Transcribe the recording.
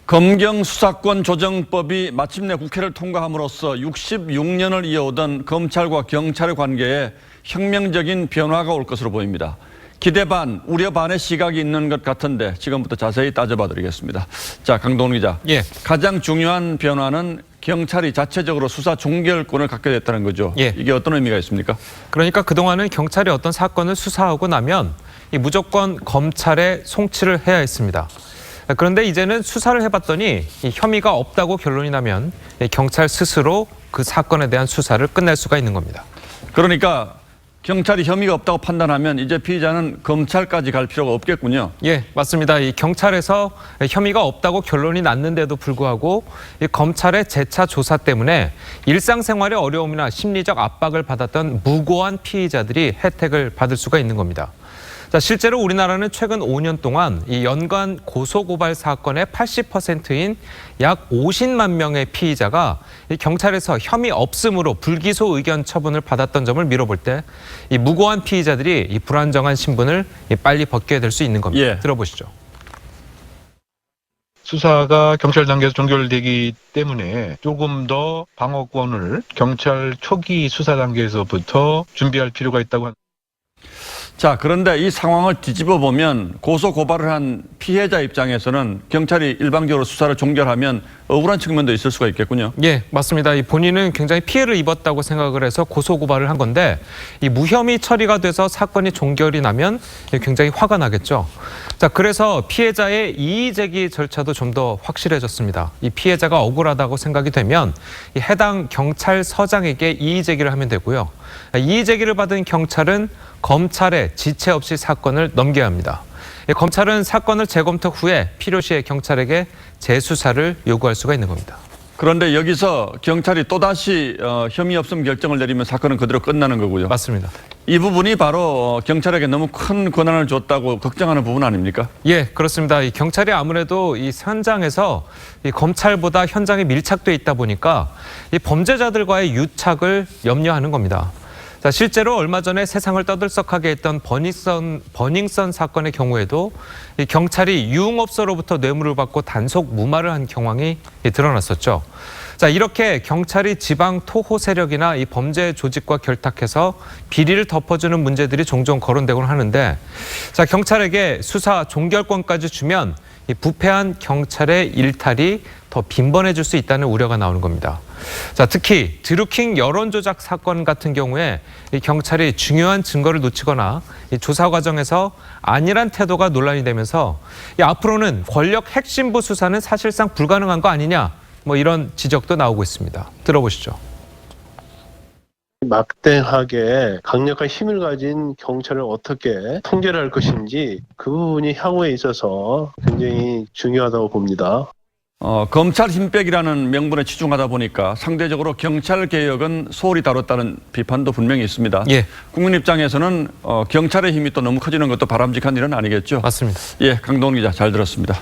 검경 수사권 조정법이 마침내 국회를 통과함으로써 66년을 이어오던 검찰과 경찰의 관계에 혁명적인 변화가 올 것으로 보입니다. 기대 반, 우려 반의 시각이 있는 것 같은데 지금부터 자세히 따져봐 드리겠습니다. 자, 강동원 기자. 예. 가장 중요한 변화는 경찰이 자체적으로 수사 종결권을 갖게 됐다는 거죠. 예. 이게 어떤 의미가 있습니까? 그러니까 그동안은 경찰이 어떤 사건을 수사하고 나면 무조건 검찰에 송치를 해야 했습니다. 그런데 이제는 수사를 해봤더니 혐의가 없다고 결론이 나면 경찰 스스로 그 사건에 대한 수사를 끝낼 수가 있는 겁니다. 그러니까 경찰이 혐의가 없다고 판단하면 이제 피의자는 검찰까지 갈 필요가 없겠군요. 예, 맞습니다. 이 경찰에서 혜미가 없다고 결론이 났는데도 불구하고 이 검찰의 재차 조사 때문에 일상생활의 어려움이나 심리적 압박을 받았던 무고한 피의자들이 혜택을 받을 수가 있는 겁니다. 자, 실제로 우리나라는 최근 5년 동안 이 연간 고소고발 사건의 80%인 약 50만 명의 피의자가 이 경찰에서 혐의 없음으로 불기소 의견 처분을 받았던 점을 미뤄볼 때 이 무고한 피의자들이 이 불안정한 신분을 빨리 벗게 될 수 있는 겁니다. 예. 들어보시죠. 수사가 경찰 단계에서 종결되기 때문에 조금 더 방어권을 경찰 초기 수사 단계에서부터 준비할 필요가 있다고 합니다. 자, 그런데 이 상황을 뒤집어 보면 고소 고발을 한 피해자 입장에서는 경찰이 일방적으로 수사를 종결하면 억울한 측면도 있을 수가 있겠군요. 예, 맞습니다. 이 본인은 굉장히 피해를 입었다고 생각을 해서 고소 고발을 한 건데 이 무혐의 처리가 돼서 사건이 종결이 나면 굉장히 화가 나겠죠. 자, 그래서 피해자의 이의 제기 절차도 좀 더 확실해졌습니다. 이 피해자가 억울하다고 생각이 되면 이 해당 경찰서장에게 이의 제기를 하면 되고요. 이의 제기를 받은 경찰은 검찰에 지체 없이 사건을 넘겨야 합니다. 검찰은 사건을 재검토 후에 필요시에 경찰에게 재수사를 요구할 수가 있는 겁니다. 그런데 여기서 경찰이 또다시 혐의 없음 결정을 내리면 사건은 그대로 끝나는 거고요. 맞습니다. 이 부분이 바로 경찰에게 너무 큰 권한을 줬다고 걱정하는 부분 아닙니까? 예, 그렇습니다. 이 경찰이 아무래도 이 현장에서 이 검찰보다 현장에 밀착돼 있다 보니까 이 범죄자들과의 유착을 염려하는 겁니다. 자, 실제로 얼마 전에 세상을 떠들썩하게 했던 버닝썬 사건의 경우에도 이 경찰이 유흥업소로부터 뇌물을 받고 단속 무마를 한 경황이 드러났었죠. 자, 이렇게 경찰이 지방 토호 세력이나 이 범죄 조직과 결탁해서 비리를 덮어주는 문제들이 종종 거론되곤 하는데, 자, 경찰에게 수사 종결권까지 주면 이 부패한 경찰의 일탈이 더 빈번해질 수 있다는 우려가 나오는 겁니다. 자, 특히 드루킹 여론조작 사건 같은 경우에 이 경찰이 중요한 증거를 놓치거나 이 조사 과정에서 안일한 태도가 논란이 되면서 이 앞으로는 권력 핵심부 수사는 사실상 불가능한 거 아니냐, 뭐 이런 지적도 나오고 있습니다. 들어보시죠. 막대하게 강력한 힘을 가진 경찰을 어떻게 통제를 할 것인지 그 부분이 향후에 있어서 굉장히 중요하다고 봅니다. 검찰 힘빼기라는 명분에 치중하다 보니까 상대적으로 경찰 개혁은 소홀히 다뤘다는 비판도 분명히 있습니다. 예. 국민 입장에서는 경찰의 힘이 또 너무 커지는 것도 바람직한 일은 아니겠죠? 맞습니다. 예, 강동원 기자 잘 들었습니다.